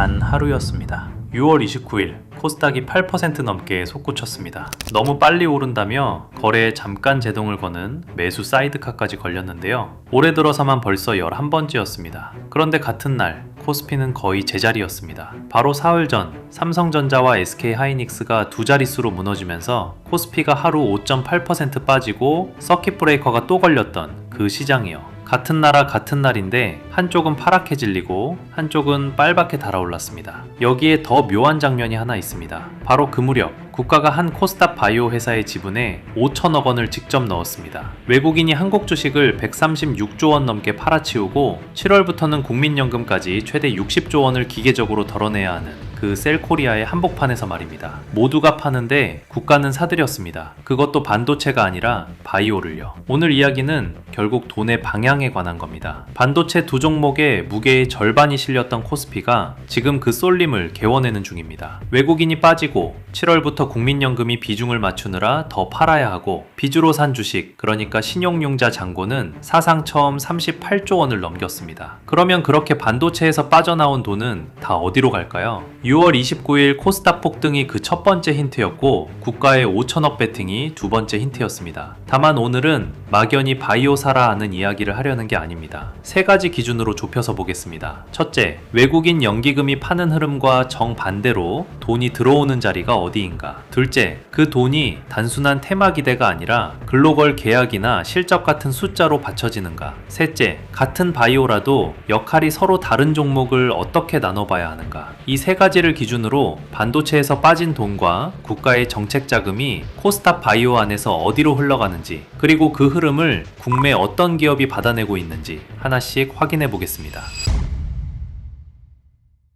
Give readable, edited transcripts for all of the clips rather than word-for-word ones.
단 하루였습니다. 6월 29일 코스닥이 8% 넘게 솟구쳤습니다. 너무 빨리 오른다며 거래에 잠깐 제동을 거는 매수 사이드카까지 걸렸는데요. 올해 들어서만 벌써 11번째였습니다. 그런데 같은 날 코스피는 거의 제자리였습니다. 바로 사흘 전 삼성전자와 SK하이닉스가 두 자릿수로 무너지면서 코스피가 하루 5.8% 빠지고 서킷 브레이커가 또 걸렸던 그 시장이요. 같은 나라 같은 날인데 한쪽은 파랗게 질리고 한쪽은 빨갛게 달아올랐습니다. 여기에 더 묘한 장면이 하나 있습니다. 바로 그 무렵 국가가 한 코스닥 바이오 회사의 지분에 5천억 원을 직접 넣었습니다. 외국인이 한국 주식을 136조 원 넘게 팔아치우고 7월부터는 국민연금까지 최대 60조 원을 기계적으로 덜어내야 하는 그 셀코리아의 한복판에서 말입니다. 모두가 파는데 국가는 사들였습니다. 그것도 반도체가 아니라 바이오를요. 오늘 이야기는 결국 돈의 방향에 관한 겁니다. 반도체 두 종목의 무게의 절반이 실렸던 코스피가 지금 그 쏠림을 개워내는 중입니다. 외국인이 빠지고 7월부터 국민연금이 비중을 맞추느라 더 팔아야 하고 빚으로 산 주식, 그러니까 신용융자 잔고는 사상 처음 38조 원을 넘겼습니다. 그러면 그렇게 반도체에서 빠져나온 돈은 다 어디로 갈까요? 6월 29일 코스닥 폭등이 그 첫 번째 힌트였고 국가의 5천억 베팅이 두 번째 힌트였습니다. 다만 오늘은 막연히 바이오 사라 하는 이야기를 하려는 게 아닙니다. 세 가지 기준으로 좁혀서 보겠습니다. 첫째, 외국인 연기금이 파는 흐름과 정반대로 돈이 들어오는 자리가 어디인가. 둘째, 그 돈이 단순한 테마 기대가 아니라 글로벌 계약이나 실적 같은 숫자로 받쳐지는가. 셋째, 같은 바이오라도 역할이 서로 다른 종목을 어떻게 나눠봐야 하는가. 이 세 가지를 기준으로 반도체에서 빠진 돈과 국가의 정책 자금이 코스닥 바이오 안에서 어디로 흘러가는지, 그리고 그 흐름을 국내 어떤 기업이 받아내고 있는지 하나씩 확인해 보겠습니다.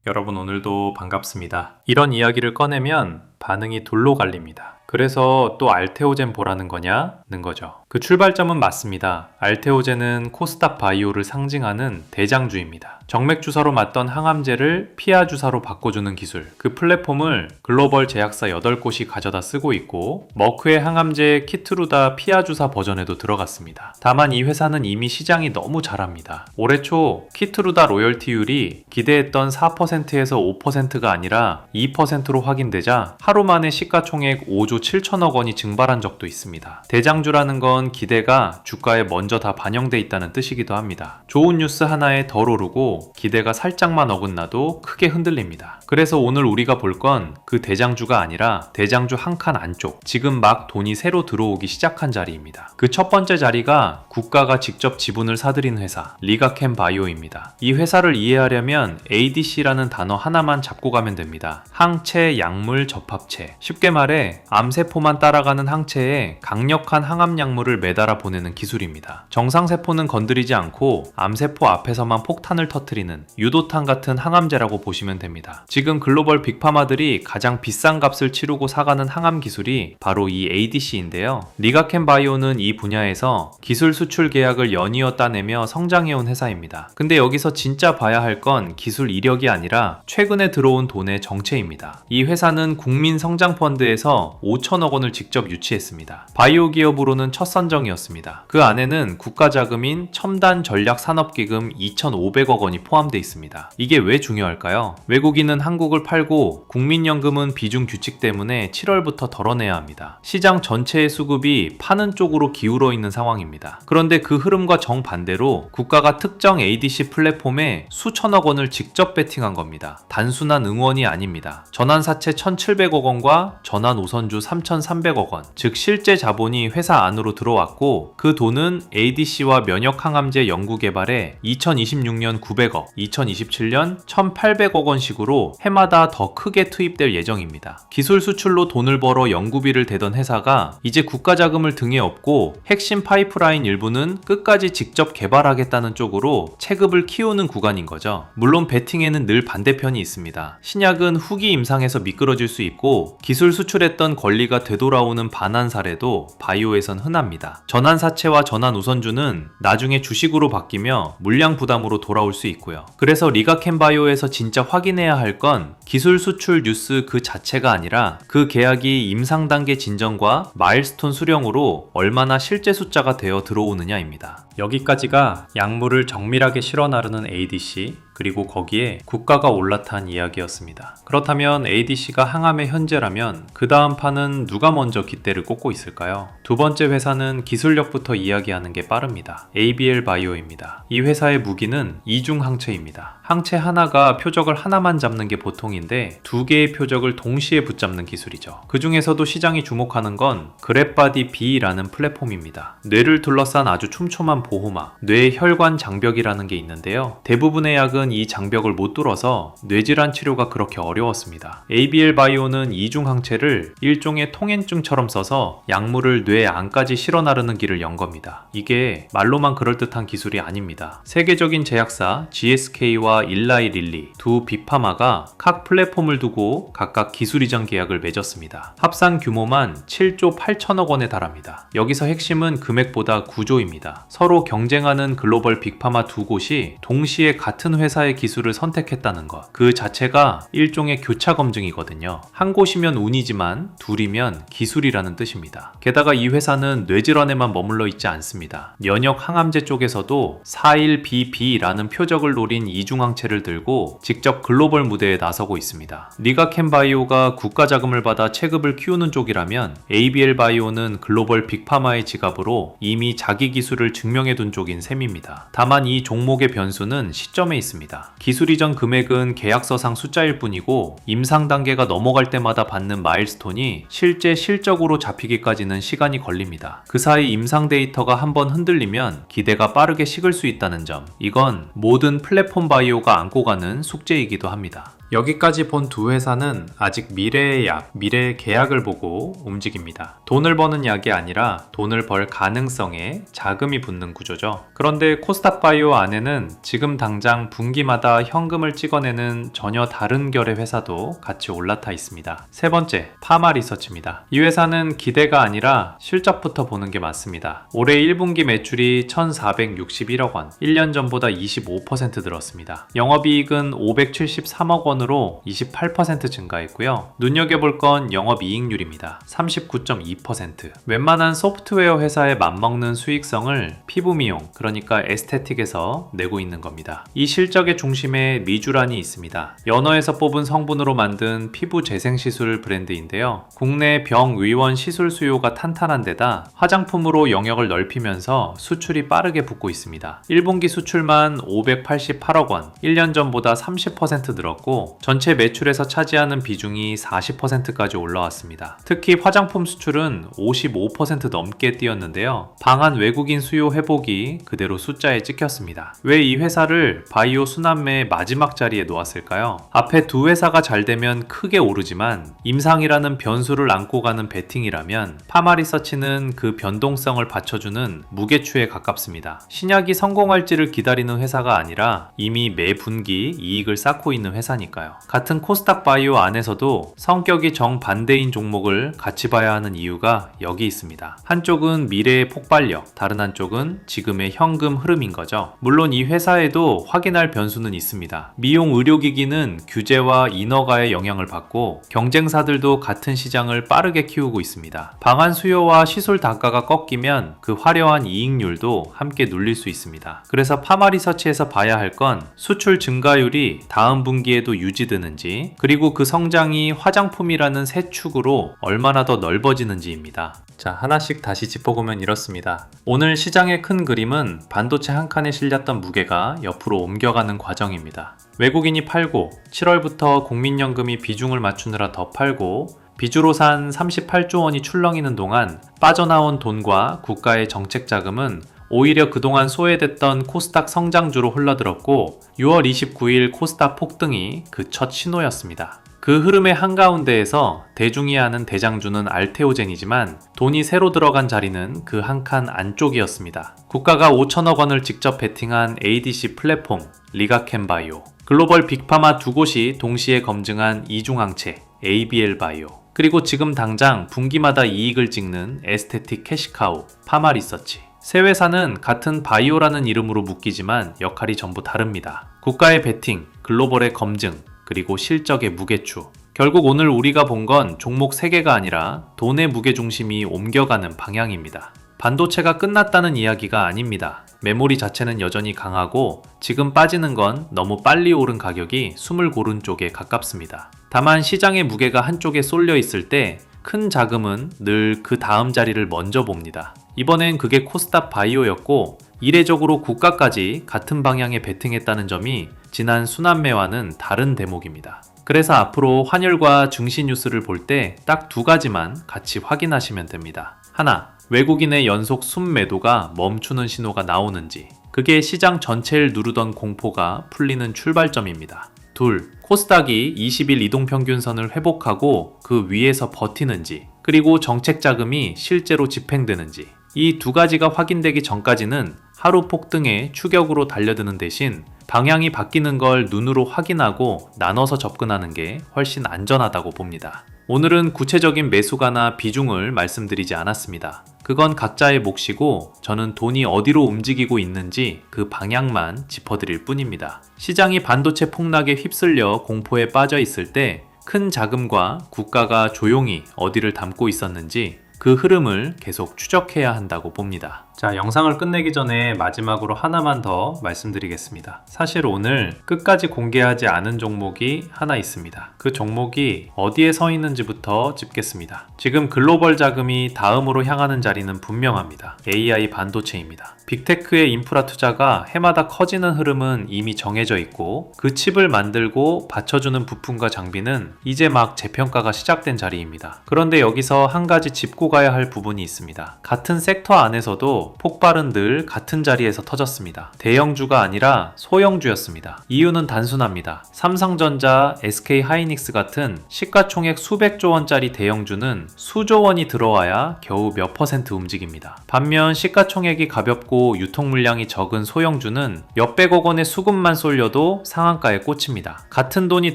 여러분 오늘도 반갑습니다. 이런 이야기를 꺼내면 반응이 돌로 갈립니다. 그래서 또 알테오젠 보라는 거냐는 거죠. 그 출발점은 맞습니다. 알테오젠은 코스닥 바이오를 상징하는 대장주입니다. 정맥 주사로 맞던 항암제를 피하 주사로 바꿔주는 기술, 그 플랫폼을 글로벌 제약사 8곳이 가져다 쓰고 있고 머크의 항암제 키트루다 피하 주사 버전에도 들어갔습니다. 다만 이 회사는 이미 시장이 너무 잘합니다. 올해 초 키트루다 로열티율이 기대했던 4%에서 5%가 아니라 2%로 확인되자 하루 만에 시가총액 5조 7천억 원이 증발한 적도 있습니다. 대장주라는 건 기대가 주가에 먼저 다 반영돼 있다는 뜻이기도 합니다. 좋은 뉴스 하나에 덜 오르고 기대가 살짝만 어긋나도 크게 흔들립니다. 그래서 오늘 우리가 볼 건 그 대장주가 아니라 대장주 한 칸 안쪽, 지금 막 돈이 새로 들어오기 시작한 자리입니다. 그 첫 번째 자리가 국가가 직접 지분을 사들인 회사 리가캠 바이오입니다. 이 회사를 이해하려면 ADC라는 단어 하나만 잡고 가면 됩니다. 항체 약물 접합체. 쉽게 말해 암세포만 따라가는 항체에 강력한 항암약물을 매달아 보내는 기술입니다. 정상세포는 건드리지 않고 암세포 앞에서만 폭탄을 터뜨리는 유도탄 같은 항암제라고 보시면 됩니다. 지금 글로벌 빅파마들이 가장 비싼 값을 치르고 사가는 항암 기술이 바로 이 ADC인데요. 리가캠 바이오는 이 분야에서 기술 수출 계약을 연이어 따내며 성장해온 회사입니다. 근데 여기서 진짜 봐야 할 건 기술 이력이 아니라 최근에 들어온 돈의 정체입니다. 이 회사는 국민성장펀드에서 5천억 원을 직접 유치했습니다. 바이오 기업으로는 첫 선정이었습니다. 그 안에는 국가 자금인 첨단전략산업기금 2,500억 원이 포함되어 있습니다. 이게 왜 중요할까요? 외국인은 한국을 팔고 국민연금은 비중 규칙 때문에 7월부터 덜어내야 합니다. 시장 전체의 수급이 파는 쪽으로 기울어 있는 상황입니다. 그런데 그 흐름과 정반대로 국가가 특정 ADC 플랫폼에 수천억 원을 직접 베팅한 겁니다. 단순한 응원이 아닙니다. 전환사채 1,700억 원과 전환 우선주 3,300억 원, 즉 실제 자본이 회사 안으로 들어왔고 그 돈은 ADC와 면역항암제 연구개발에 2026년 900억, 2027년 1,800억 원씩으로 해마다 더 크게 투입될 예정입니다. 기술 수출로 돈을 벌어 연구비를 대던 회사가 이제 국가 자금을 등에 업고 핵심 파이프라인 일부는 끝까지 직접 개발하겠다는 쪽으로 체급을 키우는 구간인 거죠. 물론 베팅에는 늘 반대편이 있습니다. 신약은 후기 임상에서 미끄러질 수 있고 기술 수출했던 권리가 되돌아오는 반환 사례도 바이오에선 흔합니다. 전환사채와 전환 우선주는 나중에 주식으로 바뀌며 물량 부담으로 돌아올 수 있고요. 그래서 리가캠 바이오에서 진짜 확인해야 할 건 기술 수출 뉴스 그 자체가 아니라 그 계약이 임상 단계 진전과 마일스톤 수령으로 얼마나 실제 숫자가 되어 들어오느냐입니다. 여기까지가 약물을 정밀하게 실어 나르는 ADC, 그리고 거기에 국가가 올라탄 이야기였습니다. 그렇다면 ADC가 항암의 현재라면 그 다음 판은 누가 먼저 깃대를 꽂고 있을까요? 두 번째 회사는 기술력부터 이야기하는 게 빠릅니다. ABL 바이오입니다. 이 회사의 무기는 이중 항체입니다. 항체 하나가 표적을 하나만 잡는 게 보통인데 두 개의 표적을 동시에 붙잡는 기술이죠. 그 중에서도 시장이 주목하는 건 그랩바디 B라는 플랫폼입니다. 뇌를 둘러싼 아주 촘촘한 보호막, 뇌혈관 장벽이라는 게 있는데요. 대부분의 약은 이 장벽을 못 뚫어서 뇌질환 치료가 그렇게 어려웠습니다. ABL 바이오는 이중 항체를 일종의 통행증처럼 써서 약물을 뇌 안까지 실어 나르는 길을 연 겁니다. 이게 말로만 그럴듯한 기술이 아닙니다. 세계적인 제약사 GSK와 일라이 릴리 두 빅파마가 각 플랫폼을 두고 각각 기술 이전 계약을 맺었습니다. 합산 규모만 7조 8천억 원에 달합니다. 여기서 핵심은 금액보다 구조입니다. 서로 경쟁하는 글로벌 빅파마 두 곳이 동시에 같은 회사의 기술을 선택했다는 것, 그 자체가 일종의 교차 검증이거든요. 한 곳이면 운이지만 둘이면 기술이라는 뜻입니다. 게다가 이 회사는 뇌질환에만 머물러 있지 않습니다. 면역 항암제 쪽에서도 41BB라는 표적을 노린 이중항체를 들고 직접 글로벌 무대에 나서고 있습니다. 리가켄 바이오가 국가 자금을 받아 체급을 키우는 쪽이라면 ABL 바이오는 글로벌 빅파마의 지갑으로 이미 자기 기술을 증명해둔 쪽인 셈입니다. 다만 이 종목의 변수는 시점에 있습니다. 기술 이전 금액은 계약서상 숫자일 뿐이고 임상 단계가 넘어갈 때마다 받는 마일스톤이 실제 실적으로 잡히기까지는 시간이 걸립니다. 그 사이 임상 데이터가 한번 흔들리면 기대가 빠르게 식을 수 있다는 점, 이건 모든 플랫폼 바이오가 안고 가는 숙제이기도 합니다. 여기까지 본 두 회사는 아직 미래의 약, 미래의 계약을 보고 움직입니다. 돈을 버는 약이 아니라 돈을 벌 가능성에 자금이 붙는 구조죠. 그런데 코스닥 바이오 안에는 지금 당장 분기마다 현금을 찍어내는 전혀 다른 결의 회사도 같이 올라타 있습니다. 세 번째, 파마 리서치입니다. 이 회사는 기대가 아니라 실적부터 보는 게 맞습니다. 올해 1분기 매출이 1,461억 원, 1년 전보다 25% 늘었습니다. 영업이익은 573억 원으로 28% 증가했고요. 눈여겨볼 건 영업이익률입니다. 39.2%. 웬만한 소프트웨어 회사에 맞먹는 수익성을 피부 미용, 그러니까 에스테틱에서 내고 있는 겁니다. 이 실적의 중심에 미주란이 있습니다. 연어에서 뽑은 성분으로 만든 피부 재생 시술 브랜드인데요. 국내 병 의원 시술 수요가 탄탄한 데다 화장품으로 영역을 넓히면서 수출이 빠르게 붙고 있습니다. 1분기 수출만 588억 원, 1년 전보다 30% 늘었고 전체 매출에서 차지하는 비중이 40%까지 올라왔습니다. 특히 화장품 수출은 55% 넘게 뛰었는데요. 방한 외국인 수요 회복이 그대로 숫자에 찍혔습니다. 왜 이 회사를 바이오 순환매의 마지막 자리에 놓았을까요? 앞에 두 회사가 잘 되면 크게 오르지만 임상이라는 변수를 안고 가는 베팅이라면 파마리서치는 그 변동성을 받쳐주는 무게추에 가깝습니다. 신약이 성공할지를 기다리는 회사가 아니라 이미 매 분기 이익을 쌓고 있는 회사니까요. 같은 코스닥 바이오 안에서도 성격이 정반대인 종목을 같이 봐야 하는 이유가 여기 있습니다. 한쪽은 미래의 폭발력, 다른 한쪽은 지금의 현금 흐름인 거죠. 물론 이 회사에도 확인할 변수는 있습니다. 미용 의료기기는 규제와 인허가의 영향을 받고 경쟁사들도 같은 시장을 빠르게 키우고 있습니다. 방한 수요와 시술 단가가 꺾이면 그 화려한 이익률도 함께 눌릴 수 있습니다. 그래서 파마리서치에서 봐야 할 건 수출 증가율이 다음 분기에도 유지되는지, 그리고 그 성장이 화장품이라는 새 축으로 얼마나 더 넓어지는지입니다. 자, 하나씩 다시 짚어보면 이렇습니다. 오늘 시장의 큰 그림은 반도체 한 칸에 실렸던 무게가 옆으로 옮겨가는 과정입니다. 외국인이 팔고 7월부터 국민연금이 비중을 맞추느라 더 팔고 비주로 산 38조 원이 출렁이는 동안 빠져나온 돈과 국가의 정책 자금은 오히려 그동안 소외됐던 코스닥 성장주로 흘러들었고 6월 29일 코스닥 폭등이 그 첫 신호였습니다. 그 흐름의 한가운데에서 대중이 아는 대장주는 알테오젠이지만 돈이 새로 들어간 자리는 그 한 칸 안쪽이었습니다. 국가가 5천억 원을 직접 베팅한 ADC 플랫폼 리가켄 바이오, 글로벌 빅파마 두 곳이 동시에 검증한 이중항체 ABL 바이오, 그리고 지금 당장 분기마다 이익을 찍는 에스테틱 캐시카우 파마리서치. 세 회사는 같은 바이오라는 이름으로 묶이지만 역할이 전부 다릅니다. 국가의 베팅, 글로벌의 검증, 그리고 실적의 무게추. 결국 오늘 우리가 본 건 종목 3개가 아니라 돈의 무게중심이 옮겨가는 방향입니다. 반도체가 끝났다는 이야기가 아닙니다. 메모리 자체는 여전히 강하고 지금 빠지는 건 너무 빨리 오른 가격이 숨을 고른 쪽에 가깝습니다. 다만 시장의 무게가 한쪽에 쏠려 있을 때 큰 자금은 늘 그 다음 자리를 먼저 봅니다. 이번엔 그게 코스닥 바이오였고 이례적으로 국가까지 같은 방향에 베팅했다는 점이 지난 순환매와는 다른 대목입니다. 그래서 앞으로 환율과 증시 뉴스를 볼 때 딱 두 가지만 같이 확인하시면 됩니다. 하나, 외국인의 연속 순매도가 멈추는 신호가 나오는지, 그게 시장 전체를 누르던 공포가 풀리는 출발점입니다. 둘, 코스닥이 20일 이동평균선을 회복하고 그 위에서 버티는지, 그리고 정책 자금이 실제로 집행되는지, 이 두 가지가 확인되기 전까지는 하루 폭등에 추격으로 달려드는 대신 방향이 바뀌는 걸 눈으로 확인하고 나눠서 접근하는 게 훨씬 안전하다고 봅니다. 오늘은 구체적인 매수가나 비중을 말씀드리지 않았습니다. 그건 각자의 몫이고 저는 돈이 어디로 움직이고 있는지 그 방향만 짚어드릴 뿐입니다. 시장이 반도체 폭락에 휩쓸려 공포에 빠져 있을 때 큰 자금과 국가가 조용히 어디를 담고 있었는지 그 흐름을 계속 추적해야 한다고 봅니다. 자, 영상을 끝내기 전에 마지막으로 하나만 더 말씀드리겠습니다. 사실 오늘 끝까지 공개하지 않은 종목이 하나 있습니다. 그 종목이 어디에 서 있는지부터 짚겠습니다. 지금 글로벌 자금이 다음으로 향하는 자리는 분명합니다. AI 반도체입니다. 빅테크의 인프라 투자가 해마다 커지는 흐름은 이미 정해져 있고 그 칩을 만들고 받쳐주는 부품과 장비는 이제 막 재평가가 시작된 자리입니다. 그런데 여기서 한 가지 짚고 가야 할 부분이 있습니다. 같은 섹터 안에서도 폭발은 늘 같은 자리에서 터졌습니다. 대형주가 아니라 소형주였습니다. 이유는 단순합니다. 삼성전자, SK하이닉스 같은 시가총액 수백조 원짜리 대형주는 수조 원이 들어와야 겨우 몇 퍼센트 움직입니다. 반면 시가총액이 가볍고 유통 물량이 적은 소형주는 몇백억 원의 수급만 쏠려도 상한가에 꽂힙니다. 같은 돈이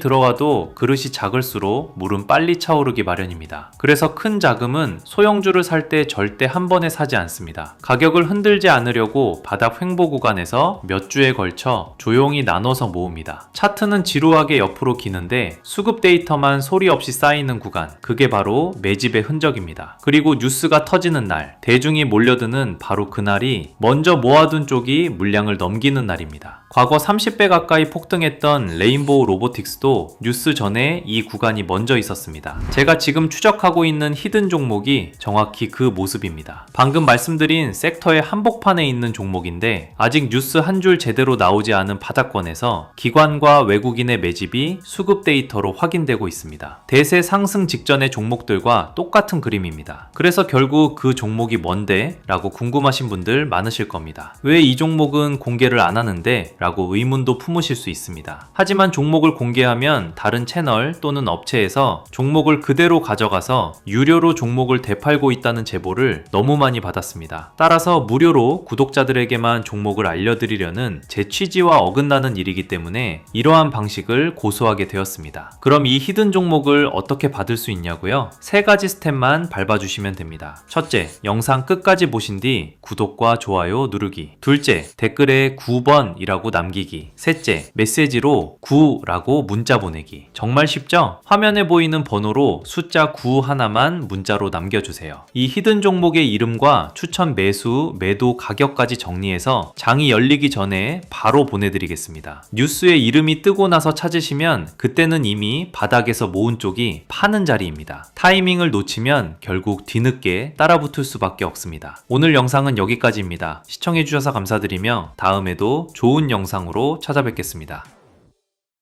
들어와도 그릇이 작을수록 물은 빨리 차오르기 마련입니다. 그래서 큰 자금은 소형주를 살 때 절대 한 번에 사지 않습니다. 가격을 흔들지 않으려고 바닥 횡보 구간에서 몇 주에 걸쳐 조용히 나눠서 모읍니다. 차트는 지루하게 옆으로 기는데 수급 데이터만 소리 없이 쌓이는 구간, 그게 바로 매집의 흔적입니다. 그리고 뉴스가 터지는 날, 대중이 몰려드는 바로 그날이 먼저 모아둔 쪽이 물량을 넘기는 날입니다. 과거 30배 가까이 폭등했던 레인보우 로보틱스도 뉴스 전에 이 구간이 먼저 있었습니다. 제가 지금 추적하고 있는 히든 종목이 정확히 그 모습입니다. 방금 말씀드린 섹터의 한복판에 있는 종목인데 아직 뉴스 한 줄 제대로 나오지 않은 바닥권에서 기관과 외국인의 매집이 수급 데이터로 확인되고 있습니다. 대세 상승 직전의 종목들과 똑같은 그림입니다. 그래서 결국 그 종목이 뭔데? 라고 궁금하신 분들 많으실 겁니다. 왜 이 종목은 공개를 안 하는데? 라고 의문도 품으실 수 있습니다. 하지만 종목을 공개하면 다른 채널 또는 업체에서 종목을 그대로 가져가서 유료로 종목을 되팔고 있다는 제보를 너무 많이 받았습니다. 따라서 무료로 구독자들에게만 종목을 알려드리려는 제 취지와 어긋나는 일이기 때문에 이러한 방식을 고수하게 되었습니다. 그럼 이 히든 종목을 어떻게 받을 수 있냐고요? 세 가지 스텝만 밟아주시면 됩니다. 첫째, 영상 끝까지 보신 뒤 구독과 좋아요 누르기. 둘째, 댓글에 9번이라고 남기기. 셋째, 메시지로 9라고 문자 보내기. 정말 쉽죠? 화면에 보이는 번호로 숫자 9 하나만 문자로 남겨주세요. 이 히든 종목의 이름과 추천 매수, 매도 가격까지 정리해서 장이 열리기 전에 바로 보내드리겠습니다. 뉴스에 이름이 뜨고 나서 찾으시면 그때는 이미 바닥에서 모은 쪽이 파는 자리입니다. 타이밍을 놓치면 결국 뒤늦게 따라붙을 수밖에 없습니다. 오늘 영상은 여기까지입니다. 시청해주셔서 감사드리며 다음에도 좋은 영상으로 찾아뵙겠습니다.